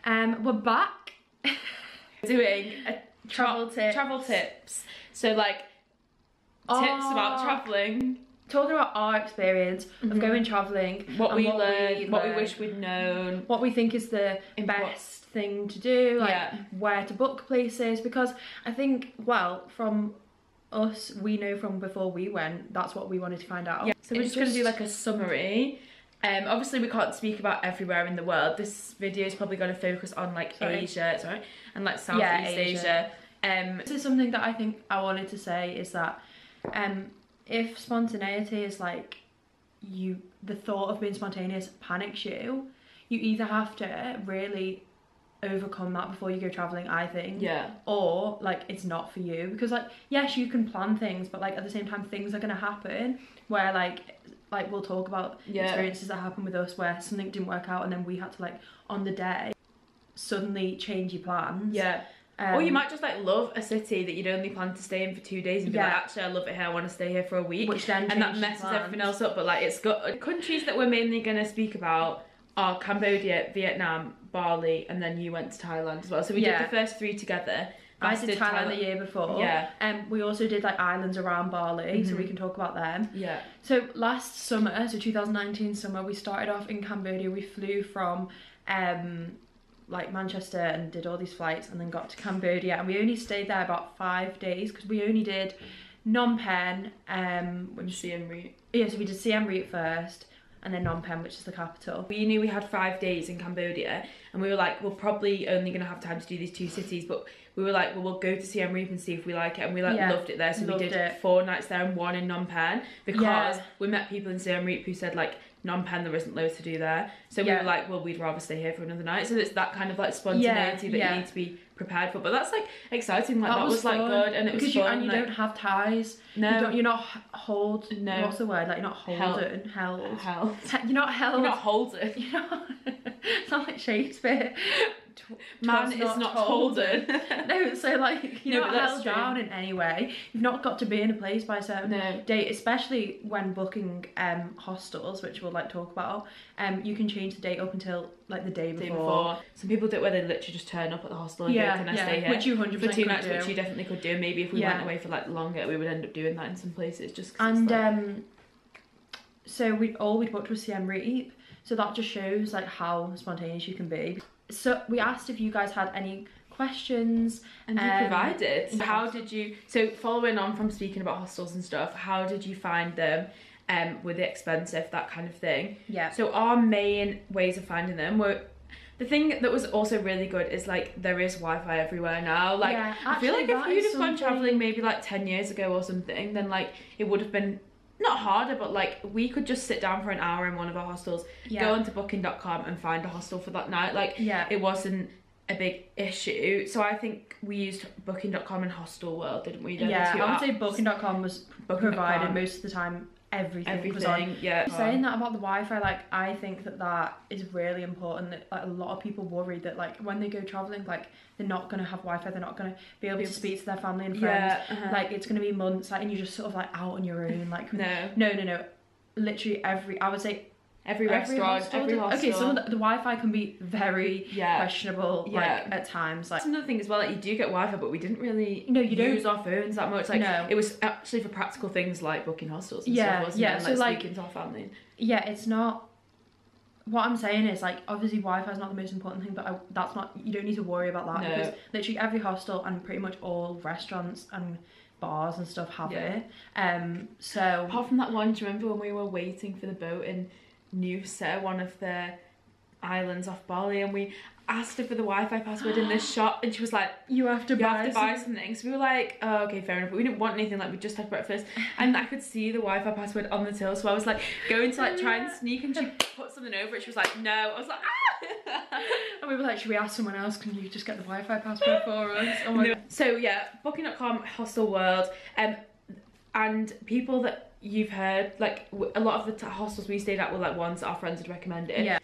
We're back doing a travel tips. So like tips about traveling. Talking about our experience of going travelling, what we learned, what we wish we'd known, what we think is the best thing to do, like where to book places, because I think, well, from us, we know from before we went, that's what we wanted to find out. So we're just going to do like a summary. Obviously we can't speak about everywhere in the world. This video is probably going to focus on like Asia, and like Southeast Asia. This is something that I think I wanted to say is that if spontaneity is like the thought of being spontaneous panics you either have to really overcome that before you go traveling, I think, or like it's not for you, because like yes, you can plan things, but like at the same time things are going to happen where like we'll talk about experiences that happened with us where something didn't work out and then we had to like on the day suddenly change your plans. Or you might just like love a city that you'd only plan to stay in for 2 days and be like, actually I love it here, I want to stay here for a week, which then and that messes everything else up. But like it's got countries that we're mainly going to speak about are Cambodia, Vietnam, Bali, and then you went to Thailand as well. So we did the first 3 together. I did Thailand the year before. We also did like islands around Bali, so we can talk about them. So last summer, so 2019 summer, we started off in Cambodia. We flew from like Manchester and did all these flights and then got to Cambodia, and we only stayed there about 5 days because we only did Phnom Penh, which Siem Reap. So we did Siem Reap first, and then Phnom Penh, which is the capital. We knew we had 5 days in Cambodia, and we were like, we're probably only going to have time to do these 2 cities, but we were like, well, we'll go to Siem Reap and see if we like it, and we like loved it there. So we did 4 nights there and 1 in Phnom Penh, because we met people in Siem Reap who said like Phnom Penh there isn't loads to do there, so we were like, well, we'd rather stay here for another night. So it's that kind of like spontaneity that you need to be prepared for, but that's like exciting. Like that was like good, and it was fun. And you don't have ties. You're not hold. What's the word? Like you're not holden. Held. You're not held. You're not holden. You're not. It's not like Shakespeare. Man is not holden. No, so like you're not held down in any way. You've not got to be in a place by a certain date, especially when booking hostels, which we'll like talk about. You can change the date up until like the day before. Some people do it where they literally just turn up at the hostel and go, can I stay here? Which you 100% for 2 nights, do. which you definitely could do. Maybe if we went away for like longer, we would end up doing that in some places. Just so we booked was Siem Reap, so that just shows like how spontaneous you can be. So we asked if you guys had any questions, and you provided. So how did you, so following on from speaking about hostels and stuff, how did you find them? Were they expensive, that kind of thing? So our main ways of finding them were, the thing that was also really good is like there is Wi-Fi everywhere now. Like I feel like if you'd have gone traveling maybe like 10 years ago or something, then like it would have been not harder, but like we could just sit down for an hour in one of our hostels, go onto booking.com and find a hostel for that night. Like it wasn't a big issue. So I think we used booking.com and Hostel World, didn't we? I would say booking.com was provided most of the time. Everything was on. Saying that about the Wi-Fi, like I think that is really important. That like a lot of people worry that like when they go traveling, like they're not gonna have Wi-Fi, they're not gonna be able to speak to their family and friends. Like it's gonna be months, like, and you're just sort of like out on your own. Like no. Literally I would say every restaurant, every hostel. Okay, some of the Wi-Fi can be very questionable, like at times. Like that's another thing as well. Like you do get Wi-Fi, but we didn't really use our phones that much. Like it was actually for practical things like booking hostels and stuff, wasn't it? And, so like speaking to our family. It's not. What I'm saying is like obviously Wi-Fi is not the most important thing, but that's not. You don't need to worry about that because literally every hostel and pretty much all restaurants and bars and stuff have it. So apart from that one, do you remember when we were waiting for the boat in Nusa, one of the islands off Bali, and we asked her for the Wi-Fi password in this shop, and she was like, you have to buy something. So we were like, oh, okay, fair enough, but we didn't want anything, like we just had breakfast, and I could see the Wi-Fi password on the till, so I was like going to like try and sneak, and she put something over it. She was like, no. I was like, ah. And we were like, should we ask someone else, can you just get the Wi-Fi password for us? Oh my God. So yeah, booking.com, Hostel World, and people that you've heard, like a lot of the hostels we stayed at were like ones that our friends had recommended.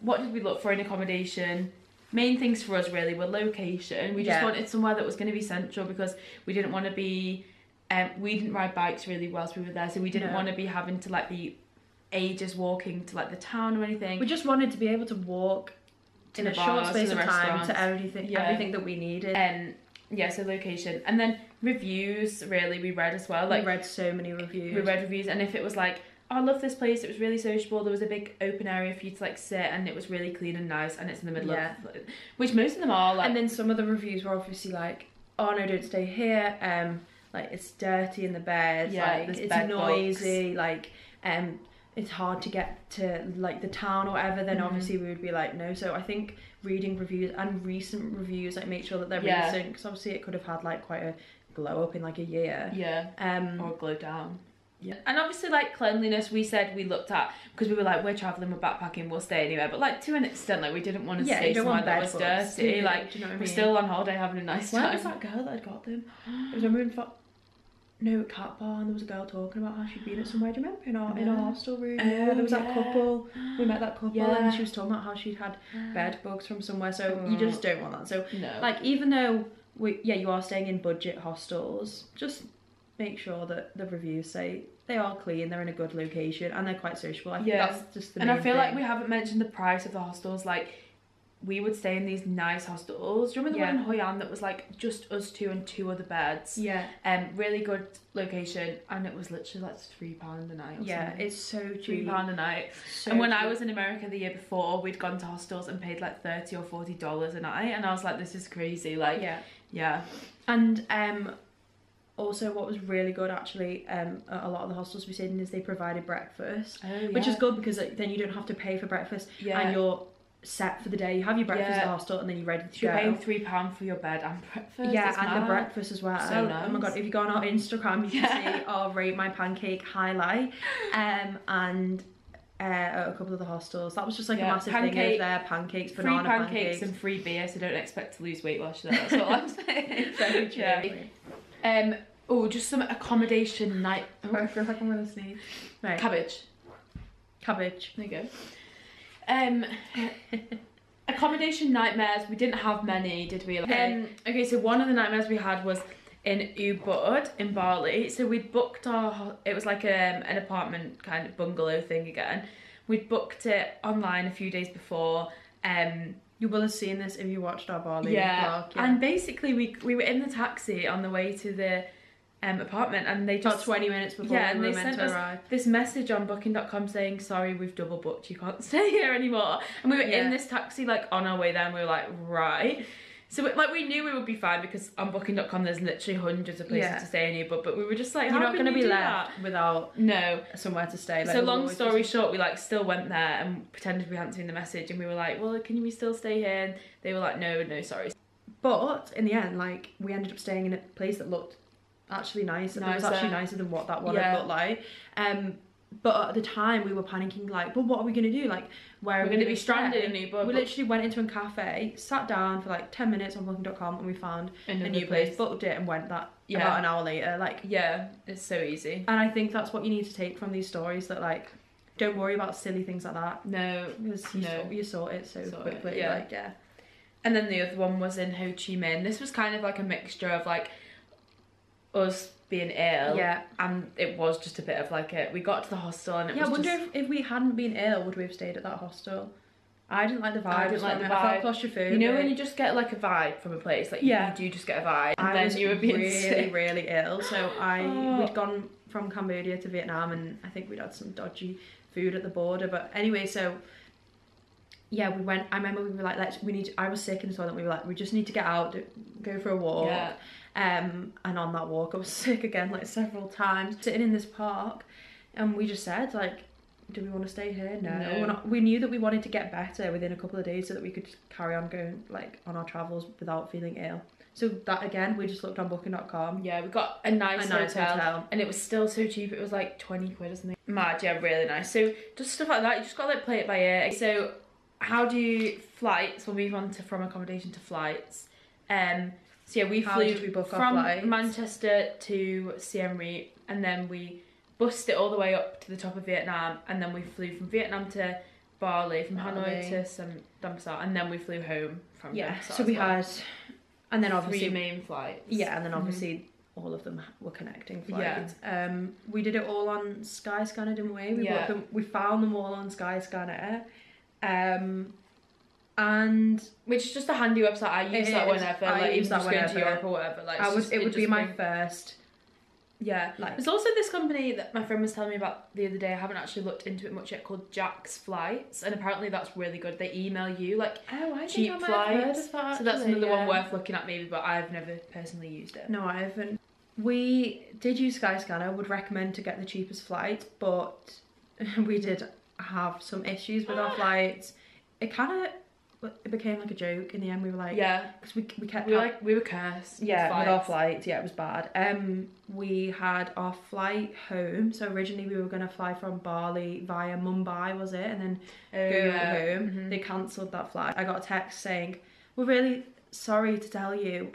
What did we look for in accommodation? Main things for us really were location. We just wanted somewhere that was going to be central, because we didn't want to be we didn't ride bikes really whilst we were there, so we didn't want to be having to like be ages walking to like the town or anything. We just wanted to be able to walk in a short space of time to everything that we needed. Yeah, so location. And then reviews, really, we read as well. Like, we read so many reviews. We read reviews, and if it was like, oh, I love this place, it was really sociable, there was a big open area for you to like sit, and it was really clean and nice, and it's in the middle of, which most of them are like. And then some of the reviews were obviously like, oh no, don't stay here, like it's dirty in the bed, like it's noisy, like it's hard to get to like the town or whatever, then obviously we would be like no. So I think reading reviews and recent reviews, like make sure that they're recent, because obviously it could have had like quite a glow up in like a year, or a glow down. And obviously like cleanliness, we said we looked at, because we were like, we're travelling, we're backpacking, we'll stay anywhere, but like to an extent, like we didn't want to stay somewhere that was dirty, like, do you know what I mean? We're still on holiday having a nice time. Where was that girl that had got them? It was when we were in Cat Bar, and there was a girl talking about how she'd been at somewhere, do you remember, in our hostel room? There was that couple, we met that couple, and she was talking about how she'd had bed bugs from somewhere, so you just don't want that. So like, even though you are staying in budget hostels, just make sure that the reviews say they are clean, they're in a good location, and they're quite sociable. I think that's just the main And I feel thing. like we haven't mentioned the price of the hostels. Like, we would stay in these nice hostels. Do you remember the one in Hoi An that was like just us two and 2 other beds? Really good location, and it was literally like £3 a night. It's so cheap. £3 a night. And when I was in America the year before, we'd gone to hostels and paid like $30 or $40 a night, and I was like, this is crazy. Like, and also, what was really good actually, at a lot of the hostels we stayed in, is they provided breakfast, which is good, because like, then you don't have to pay for breakfast, and you're set for the day. You have your breakfast at the hostel, and then you're ready to go. You're paying £3 for your bed and breakfast. And the breakfast as well. So nice. Oh my god, if you go on our Instagram, you can see our Rate My Pancake highlight, and at a couple of the hostels. That was just like a massive thing over there. Pancakes, banana free pancakes and free beer, so don't expect to lose weight whilst you're there. That's all I'm saying. Very true. Just some accommodation night. I feel like I'm gonna sneeze. Right. Cabbage. There you go. Accommodation nightmares. We didn't have many, did we? Okay, so one of the nightmares we had was in Ubud in Bali. So we'd booked it was like an apartment kind of bungalow thing again. We'd booked it online a few days before. You will have seen this if you watched our Bali vlog. And basically we were in the taxi on the way to the apartment, and they just about 20 minutes before we were meant to arrive. This message on booking.com saying, sorry, we've double booked, you can't stay here anymore. And we were in this taxi like on our way there, and we were like, right. So like, we knew we would be fine, because on booking.com there's literally hundreds of places to stay in Ubud, but we were just like, you're not going to be left that? without somewhere to stay. Like, so long story short, we like still went there and pretended we hadn't seen the message, and we were like, well, can we still stay here? And they were like, no, sorry. But in the end, like, we ended up staying in a place that looked actually nice. It was actually nicer than what that one had looked like. But at the time we were panicking, like, well, what are we going to do? Like, where are we going to be stranded in Ubud? We literally went into a cafe, sat down for like 10 minutes on booking.com, and we found a new place, booked it, and went about an hour later. Like, it's so easy. And I think that's what you need to take from these stories, that like, don't worry about silly things like that. No, because you sort it so quickly. And then the other one was in Ho Chi Minh. This was kind of like a mixture of like us being ill, and it was just a bit of like we got to the hostel, and it was I wonder if we hadn't been ill, would we have stayed at that hostel? I didn't like the vibe. I felt claustrophobic. You know when you just get like a vibe from a place, like you do just get a vibe, and then you were being really ill. So we'd gone from Cambodia to Vietnam, and I think we'd had some dodgy food at the border. But anyway, so we went. I remember we were like, I was sick, and so we were like, we just need to get out, go for a walk. And on that walk I was sick again, like several times, sitting in this park, and we just said, like, do we want to stay here? No. We're not. We knew that we wanted to get better within a couple of days so that we could carry on going like on our travels without feeling ill. So that again, we just looked on booking.com. We got a nice hotel, and it was still so cheap. It was like 20 quid or something. Mad, really nice. So just stuff like that, you just gotta like play it by ear. So how do flights, we'll move on to from accommodation to flights. So we flew from Manchester to Siem Reap, and then we bussed it all the way up to the top of Vietnam, and then we flew from Vietnam to Bali, from Hanoi to Dhammasar, and then we flew home from Dhammasar. So we had, and then obviously 3 main flights. And then obviously all of them were connecting flights. We did it all on Skyscanner, didn't we? We found them all on Skyscanner. And which is just a handy website. I use that whenever, like even just going to Europe or whatever. Like it would be my first. Yeah, like there's also this company that my friend was telling me about the other day. I haven't actually looked into it much yet, called Jack's Flights, and apparently that's really good. They email you like cheap flights, so that's another one worth looking at maybe. But I've never personally used it. No, I haven't. We did use Skyscanner. Would recommend to get the cheapest flight, but we did have some issues with our flights. It became like a joke in the end. We were like, because we were cursed. Yeah, with our flights. Yeah, it was bad. We had our flight home. So originally we were going to fly from Bali via Mumbai, was it, and then go home. They cancelled that flight. I got a text saying, "We're really sorry to tell you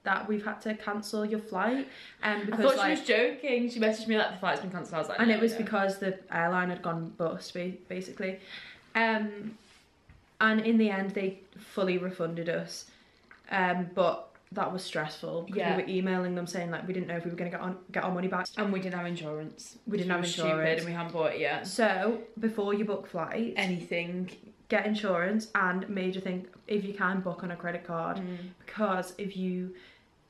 that we've had to cancel your flight." Because I thought she was joking. She messaged me like the flight's been cancelled. I was like, and it was because the airline had gone bust, basically. And in the end, they fully refunded us. But that was stressful. Yeah. We were emailing them saying like we didn't know if we were going to get our money back. And we didn't have insurance. We didn't have insurance. Stupid and we hadn't bought it yet. So, before you book flights... anything. Get insurance, and major thing, if you can, book on a credit card. Because if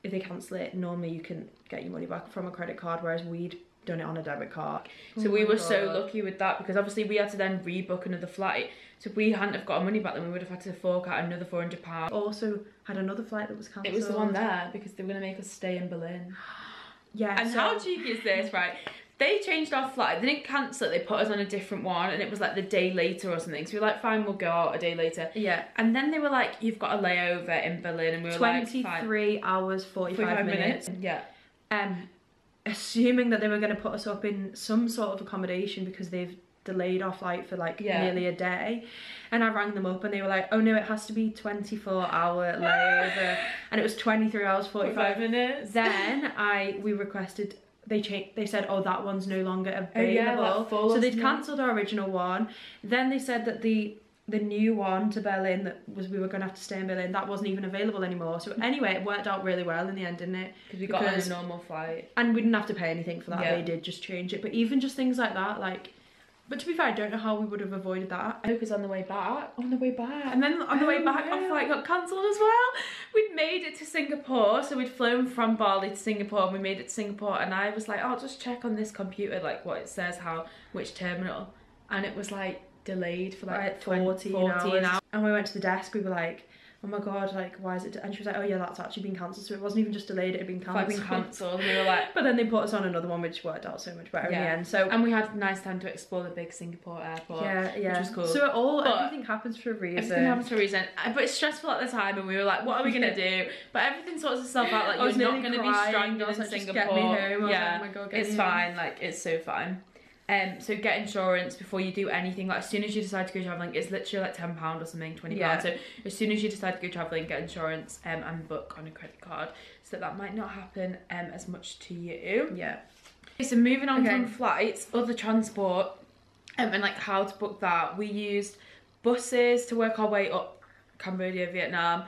they cancel it, normally you can get your money back from a credit card, whereas we'd done it on a debit card. So we were so lucky with that, because obviously we had to then rebook another flight. So if we hadn't have got our money back, then we would have had to fork out another £400. Also had another flight that was cancelled. It was the one there, because they were going to make us stay in Berlin. Yeah. And how cheeky is this, right? They changed our flight. They didn't cancel it. They put us on a different one, and it was like the day later or something. So we were like, fine, we'll go out a day later. Yeah. And then they were like, you've got a layover in Berlin, and we were 23 hours, 45 minutes. Yeah. Assuming that they were going to put us up in some sort of accommodation because they've delayed our flight for like nearly a day. And I rang them up and they were like, oh no, it has to be 24-hour layover. And it was 23 hours, 45 minutes. Then we requested... They said, oh, that one's no longer available. So they'd cancelled our original one. Then they said that the new one to Berlin, we were going to have to stay in Berlin, that wasn't even available anymore. So anyway, it worked out really well in the end, didn't it? Because we got on a normal flight. And we didn't have to pay anything for that. They did just change it. But even just things like that, like... But to be fair, I don't know how we would have avoided that. I know, because on the way back. And then on the way back, our flight got cancelled as well. We'd made it to Singapore, so we'd flown from Bali to Singapore, and we made it to Singapore, and I was like, I'll just check on this computer, like what it says, which terminal. And it was like delayed for like 14 hours. And we went to the desk, we were like, oh my god, like why is it, and she was like, oh yeah, that's actually been cancelled. So it wasn't even just delayed, it had been cancelled. We were like, but then they put us on another one, which worked out so much better in the end. So, and we had a nice time to explore the big Singapore airport, which was cool. So everything happens for a reason. Everything happens for a reason. But it's stressful at the time, and we were like, what are we gonna do? But everything sorts itself out. Like, you're not gonna be stranded in Singapore. Get me home. Yeah, like, oh my god, it's fine. Like, it's so fine. So get insurance before you do anything. Like, as soon as you decide to go travelling, it's literally like £10 or something, £20. So as soon as you decide to go travelling, get insurance and book on a credit card, so that might not happen as much to you. Yeah. Okay, so moving on from flights, other transport, and like how to book that. We used buses to work our way up Cambodia, Vietnam,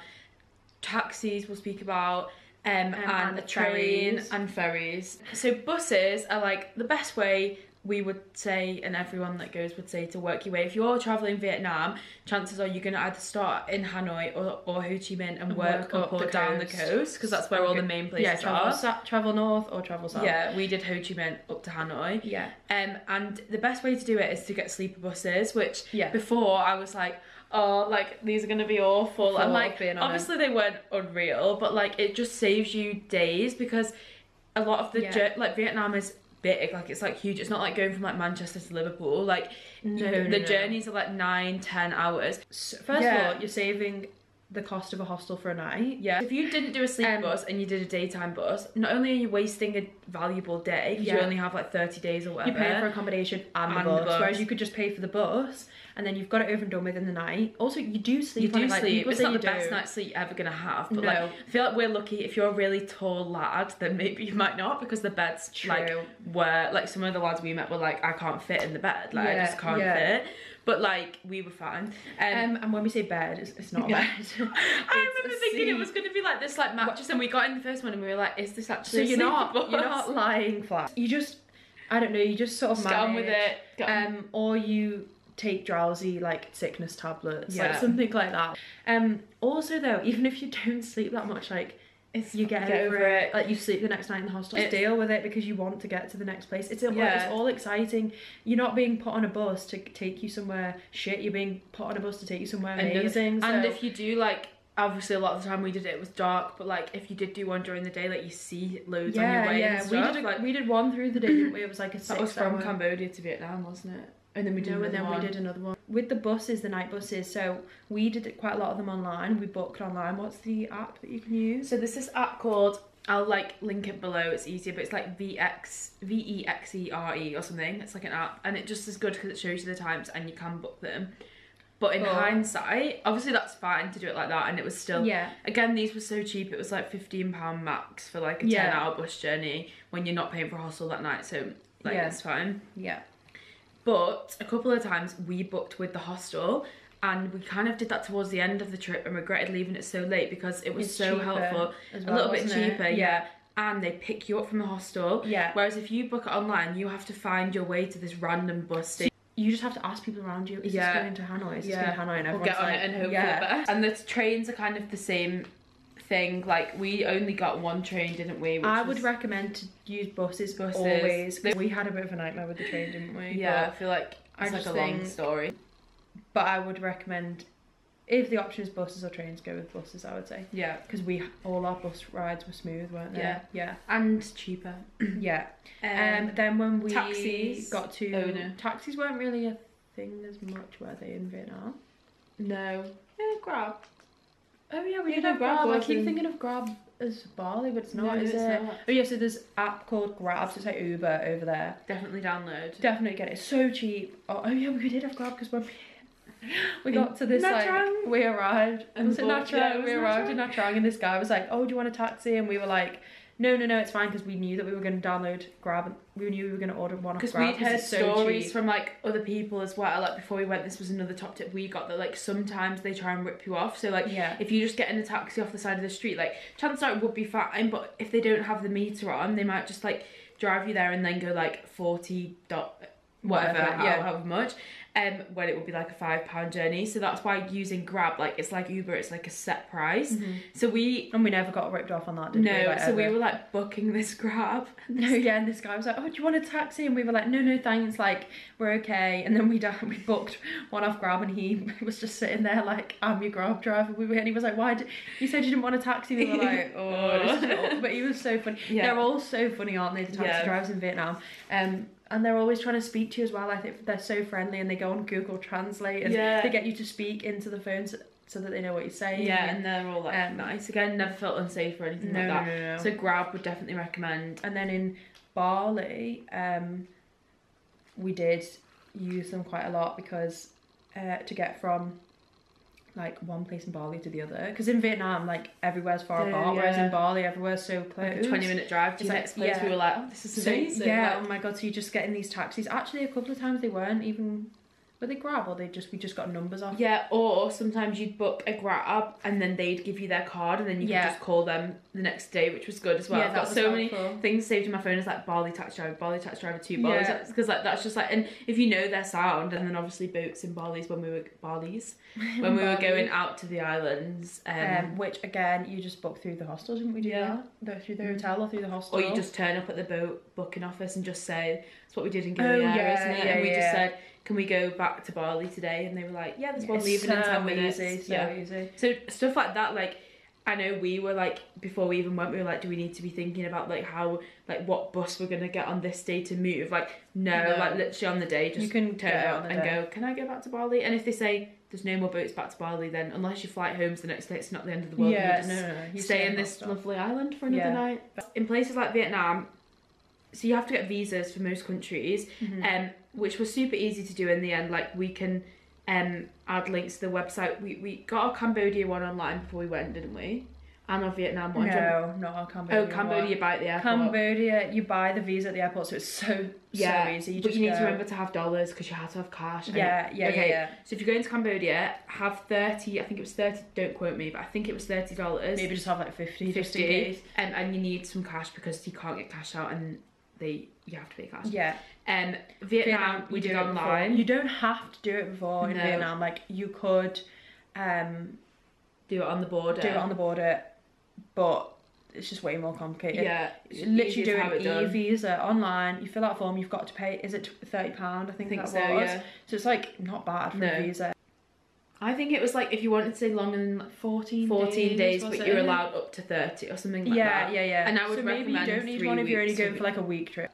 taxis we'll speak about, and a train and ferries. So buses are like the best way, we would say, and everyone that goes would say, to work your way. If you're travelling Vietnam, chances are you're going to either start in Hanoi or Ho Chi Minh and work up or down the coast, because that's where all the main places are. Travel north or travel south. Yeah, we did Ho Chi Minh up to Hanoi. Yeah. And the best way to do it is to get sleeper buses, which before I was like, oh, like these are going to be awful. And like, obviously they weren't unreal, but like it just saves you days, because a lot of the like Vietnam is big, like it's like huge. It's not like going from like Manchester to Liverpool. Like the journeys are like 9-10 hours. First of all, you're saving the cost of a hostel for a night. Yeah. If you didn't do a sleep bus and you did a daytime bus, not only are you wasting a valuable day, because you only have like 30 days or whatever. You pay for accommodation and the bus, whereas you could just pay for the bus and then you've got it over and done with in the night. Also, you do sleep. You do sleep. It's not the best night's sleep you're ever gonna have, but like, I feel like we're lucky. If you're a really tall lad, then maybe you might not, because the beds like were like, some of the lads we met were like, I can't fit in the bed, like I just can't fit. But like, we were fine. And when we say bed, it's not a bed. I remember thinking it was going to be like this, like mattress, and we got in the first one and we were like, is this actually you're not lying flat. You just, I don't know, you just sort of get on with it. Or you take drowsy like sickness tablets, like something like that. Also though, even if you don't sleep that much, like you get over it. Like you sleep the next night in the hostel, just deal with it, because you want to get to the next place. It's all exciting. You're not being put on a bus to take you somewhere shit, you're being put on a bus to take you somewhere amazing. And if you do, like, obviously a lot of the time we did it was dark, but like if you did do one during the day, like you see loads on your way and stuff. We did one through the day, didn't we? It was like a 6 hour. That was from Cambodia to Vietnam, wasn't it? And then we did another one with the buses, the night buses. So we did quite a lot of them online. We booked online. What's the app that you can use? So there's this app called, I'll like link it below, it's easier, but it's like VEXERE or something. It's like an app, and it just is good because it shows you the times and you can book them. But in hindsight, obviously that's fine to do it like that, and it was still, again, these were so cheap. It was like £15 max for like a 10-hour bus journey when you're not paying for a hostel that night, so like it's fine. Yeah. But a couple of times we booked with the hostel, and we kind of did that towards the end of the trip and regretted leaving it so late because it was so helpful. Well, a little bit cheaper, and they pick you up from the hostel. Yeah. Whereas if you book it online, you have to find your way to this random bus station. You just have to ask people around you, is this going to Hanoi? Is this going to Hanoi? And everyone's get on it and hope for the best. And the trains are kind of the same thing. Like, we only got one train, didn't we? I would recommend to use buses always. We had a bit of a nightmare with the train, didn't we? Yeah, I feel like it's like a long story. But I would recommend, if the option is buses or trains, go with buses, I would say. Yeah. Because all our bus rides were smooth, weren't they? Yeah. And cheaper. Yeah. Then when we taxis got to... Taxis weren't really a thing as much, were they, in Vietnam? No. Yeah, Grab. Oh yeah, we did have Grab. I keep thinking of Grab as Bali, but it's not, is it? Not. Oh yeah, so there's an app called Grab, so it's like Uber over there. Definitely download. Definitely get it. It's so cheap. Oh yeah, we did have Grab because when we got to this, like, we arrived. Was it Nha Trang? We arrived in Nha Trang, and this guy was like, "Oh, do you want a taxi?" And we were like, No, it's fine, because we knew that we were going to download Grab, and we knew we were going to order one off Grab. Because we'd heard stories from like other people as well. Like before we went, this was another top tip we got, that like sometimes they try and rip you off. So like if you just get in a taxi off the side of the street, like chances are it would be fine, but if they don't have the meter on, they might just like drive you there and then go like 40 whatever, however much. When it would be like a £5 journey. So that's why using Grab, like it's like Uber, it's like a set price. So we never got ripped off on that, did we? No, so we were like booking this Grab. And this guy was like, "Oh, do you want a taxi?" And we were like, no thanks, like we're okay. And then we booked one off Grab, and he was just sitting there like, "I'm your Grab driver." And he was like, "Why you said you didn't want a taxi?" We were like, "Oh, this is awful." But he was so funny. They're all so funny, aren't they, the taxi drivers in Vietnam? And they're always trying to speak to you as well. I think they're so friendly, and they go on Google Translate, and they get you to speak into the phone so that they know what you're saying. And they're all like nice. Again, never felt unsafe or anything like that. No. So Grab would definitely recommend. And then in Bali, we did use them quite a lot because to get from like one place in Bali to the other, because in Vietnam like everywhere's far apart, whereas in Bali everywhere's so close. Like a 20-minute drive to the next place. We were like, "Oh, this is amazing." Oh my god, so you just get in these taxis. Actually, a couple of times they weren't even, were they Grab, or we just got numbers off? Or sometimes you'd book a Grab and then they'd give you their card, and then you could just call them the next day, which was good as well. I've got so many things saved in my phone as like Bali taxi driver 2, Bali taxi, because like that's just like, and if you know their sound, and then obviously boats in Bali's when we were going out to the islands, which again you just book through the hostel, didn't we do that? Through the hotel or through the hostel, or you just turn up at the boat booking office and just say, that's what we did in Guyana, isn't it? And we just said, "Can we go back to Bali today?" And they were like, "Yeah, there's one leaving in 10 minutes. Easy. So stuff like that, like I know we were like, before we even went, we were like, do we need to be thinking about like how, like what bus we're gonna get on this day to move? Like no, like literally on the day, just you can turn up and go, "Can I go back to Bali?" And if they say there's no more boats back to Bali, then unless your flight home's the next day, it's not the end of the world. You stay in this lovely island for another night. In places like Vietnam, so you have to get visas for most countries, which was super easy to do in the end. Like we can add links to the website. We got our Cambodia one online before we went, didn't we? And our Vietnam one. No, not our Cambodia. Oh, Cambodia, you buy at the airport. Cambodia, you buy the visa at the airport, so it's so easy. But you need to remember to have dollars, because you have to have cash. Yeah. So if you're going to Cambodia, have 30, I think it was 30, don't quote me, but I think it was $30. Maybe just have like 50 just in case. And you need some cash, because you can't get cash out in you have to pay cash. Yeah. Vietnam we did online. You don't have to do it before in Vietnam. Like you could do it on the border. But it's just way more complicated. Yeah. You literally do an e-visa online, you fill out a form, you've got to pay, is it £30? I think that so, was. Yeah. So it's like not bad for a visa. I think it was like if you wanted to stay longer than like 14 days, but you're allowed up to 30 or something like that. Yeah. And I would recommend maybe you don't need one if you're only going for like a week trip.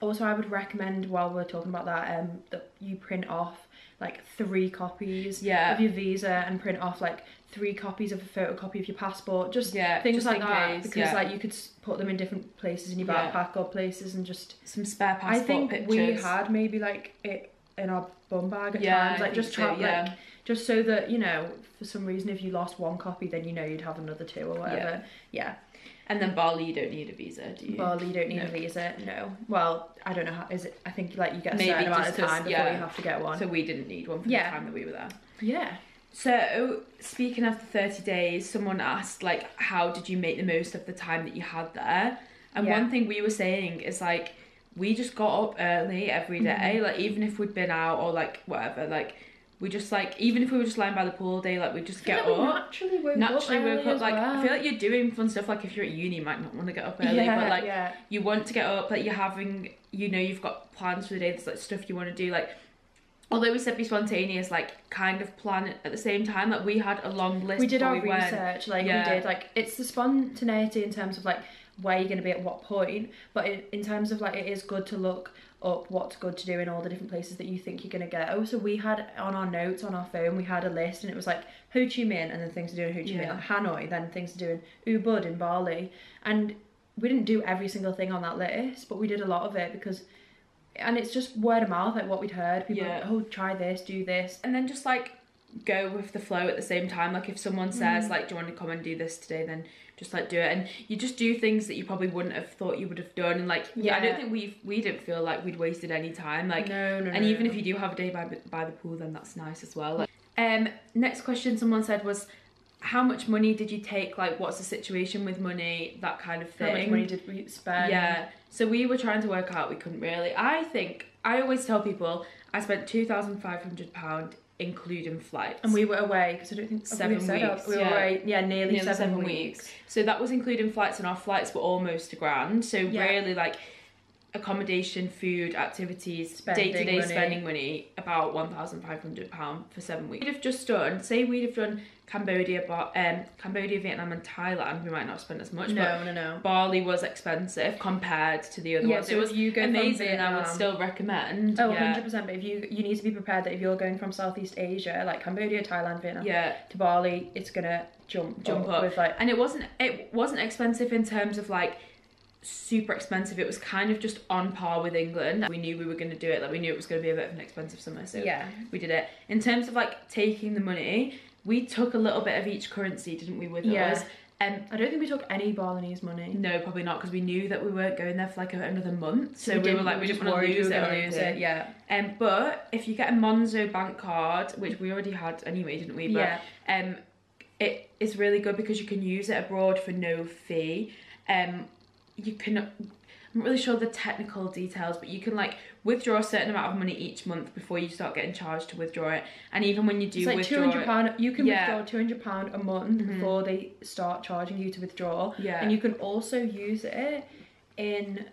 Also, I would recommend, while we're talking about that, that you print off like 3 copies of your visa and print off like 3 copies of a photocopy of your passport, just things just like that, because like you could put them in different places in your backpack or places, and just some spare passport I think pictures. We had maybe like it in our bum bag at times, like just like just so that, you know, for some reason if you lost 1 copy, then you know you'd have another 2 or whatever. And then Bali, you don't need a visa, do you? Bali, you don't need a visa, no. Well, I don't know how, is it, I think like you get a certain amount of time before you have to get one. So we didn't need one for the time that we were there. Yeah. So, speaking of the 30 days, someone asked, like, how did you make the most of the time that you had there? And one thing we were saying is, like, we just got up early every day, like, even if we'd been out or, like, whatever, like, we just, like, even if we were just lying by the pool all day, like, we'd just get up. Naturally woke up, like, well. I feel like you're doing fun stuff, like, if you're at uni, you might not want to get up early, but, like, you want to get up, like, you're having, you know, you've got plans for the day, there's, like, stuff you want to do, like, although we said be spontaneous, like, kind of plan it at the same time, like, we had a long list. We did our research, like, we did, like, it's the spontaneity in terms of, like, where you're going to be at what point, but in terms of, like, it is good to look up what's good to do in all the different places that you think you're going to go. So we had, on our notes on our phone, we had a list, and it was, like, Ho Chi Minh, and then things to do in Ho Chi Minh, like Hanoi, then things to do in Ubud in Bali, and we didn't do every single thing on that list, but we did a lot of it because... And it's just word of mouth, like what we'd heard. People like, oh, try this, do this. And then just like go with the flow at the same time. Like if someone says like, do you want to come and do this today? Then just like do it. And you just do things that you probably wouldn't have thought you would have done. And like, I don't think we didn't feel like we'd wasted any time. Like, no. And even if you do have a day by the pool, then that's nice as well. Like, next question someone said was, how much money did you take? Like, what's the situation with money? That kind of thing. How much money did we spend? Yeah. So we were trying to work out, we couldn't really. I always tell people I spent £2,500 including flights. And we were away, because I don't think... 7 weeks. We were away, nearly 7 weeks. So that was including flights, and our flights were almost £1,000. So really, like, accommodation, food, activities, day-to-day spending money, about £1,500 for 7 weeks. We'd have just done, say we'd have done Cambodia, Vietnam and Thailand, we might not have spent as much. No. Bali was expensive compared to the other ones. So it was you go amazing, and I would still recommend. Oh, 100%, but if you need to be prepared that if you're going from Southeast Asia, like Cambodia, Thailand, Vietnam, to Bali, it's gonna jump up. With like... And it wasn't expensive in terms of like super expensive. It was kind of just on par with England. We knew we were going to do it, like we knew it was going to be a bit of an expensive summer, so we did it. In terms of like taking the money, we took a little bit of each currency, didn't we, with us? I don't think we took any Balinese money. No, probably not, because we knew that we weren't going there for like another month, so we were like, we didn't want to lose it. But if you get a Monzo bank card, which we already had anyway, didn't we? But it is really good because you can use it abroad for no fee. You can, I'm not really sure the technical details, but you can like withdraw a certain amount of money each month before you start getting charged to withdraw it. And even when you do withdraw £200, you can withdraw £200 a month before they start charging you to withdraw. And you can also use it in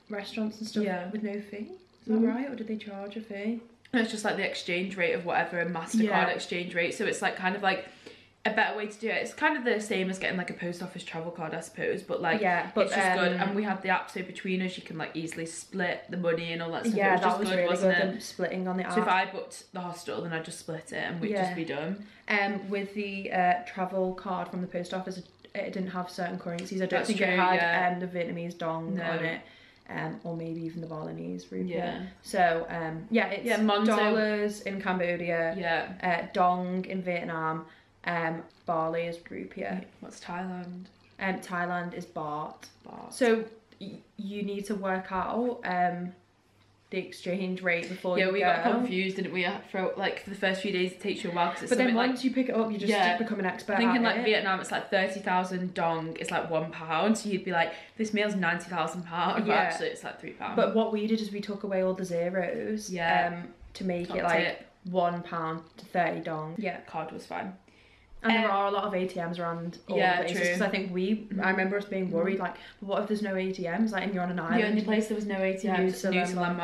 restaurants and stuff with no fee. Is that right? Or did they charge a fee? No, it's just like the exchange rate of whatever, a MasterCard exchange rate. So it's like kind of like a better way to do it. It's kind of the same as getting like a post office travel card, I suppose, but like it's just good. And we had the app, so between us you can like easily split the money and all that stuff. That was really good, wasn't it? Splitting on the app. So if I booked the hostel, then I'd just split it and we'd just be done. With the travel card from the post office, it didn't have certain currencies. I don't think it had the Vietnamese dong on it. Or maybe even the Balinese rupiah. So it's Monzo. Dollars in Cambodia, dong in Vietnam, Bali is rupiah. What's Thailand? Thailand is baht. So you need to work out the exchange rate before you Yeah, go. we got confused, didn't we? For like for the first few days, it takes you a while. Cause it's but then once like, you pick it up, you just become an expert. I think in like Vietnam, it's like 30,000 dong is like £1. So you'd be like, this meal's £90,000, but actually it's like £3. But what we did is we took away all the zeros. To make Top it like tip. £1 to 30 dong. Yeah, card was fine. And there are a lot of ATMs around all the places. True. Because I think I remember us being worried, like, what if there's no ATMs? Like, and you're on an island. The only place there was no ATMs, New Zealand,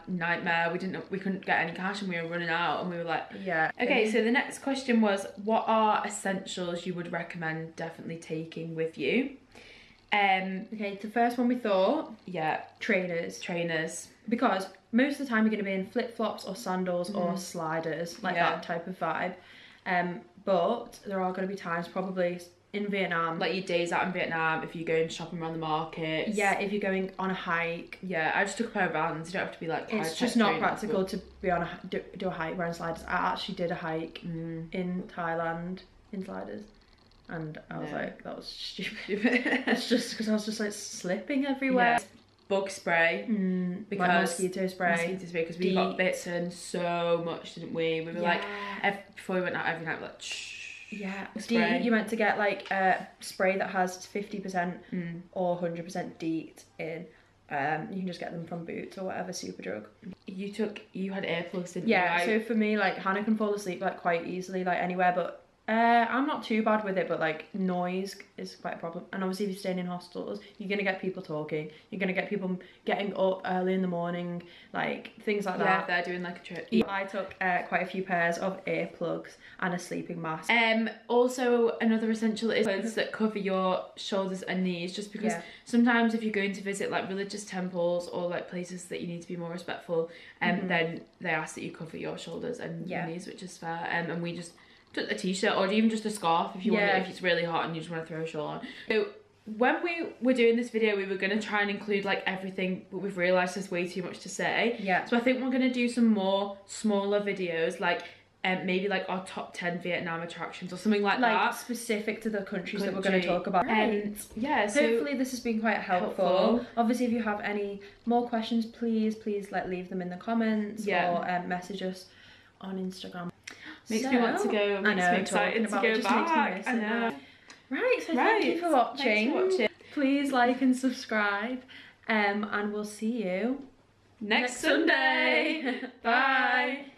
nightmare. We couldn't get any cash, and we were running out, and we were like, yeah. Okay, so the next question was, what are essentials you would recommend definitely taking with you? Okay, the first one we thought, trainers. Because most of the time you're going to be in flip-flops or sandals or sliders, like that type of vibe. But there are going to be times probably in Vietnam, like your days out in Vietnam, if you're going shopping around the markets. Yeah, if you're going on a hike. Yeah, I just took a pair of Vans. You don't have to be like. It's just not practical to be on do a hike wearing sliders. I actually did a hike in Thailand in sliders, and I was like, that was stupid. It's just because I was just like slipping everywhere. Yeah. Bug spray, because like mosquito spray, because we got bitten so much, didn't we? We were like, before we went out every night, we were like, shh. Yeah, you meant to get like a spray that has 50% or 100% DEET in. You can just get them from Boots or whatever, Superdrug. You had earplugs, didn't you? Yeah, so for me, like, Hannah can fall asleep like quite easily, like anywhere, but I'm not too bad with it, but like noise is quite a problem. And obviously if you're staying in hostels, you're gonna get people talking, you're gonna get people getting up early in the morning, like things like that. Yeah, if they're doing like a trip. I took quite a few pairs of earplugs and a sleeping mask. Also another essential is clothes that cover your shoulders and knees, just because sometimes if you're going to visit like religious temples or like places that you need to be more respectful, then they ask that you cover your shoulders and your knees, which is fair. And we just took a t-shirt or even just a scarf if you want it, if it's really hot and you just want to throw a shawl on. So when we were doing this video, we were going to try and include like everything, but we've realised there's way too much to say. Yeah. So I think we're going to do some more smaller videos, like maybe like our top 10 Vietnam attractions or something like that. Like specific to the countries that we're going to talk about. Yeah, so hopefully this has been quite helpful. Obviously if you have any more questions, please leave them in the comments or message us on Instagram. Makes me want to go. Makes me excited to go back. I know. Right, so thank you for watching. Please like and subscribe, and we'll see you next Sunday. Bye.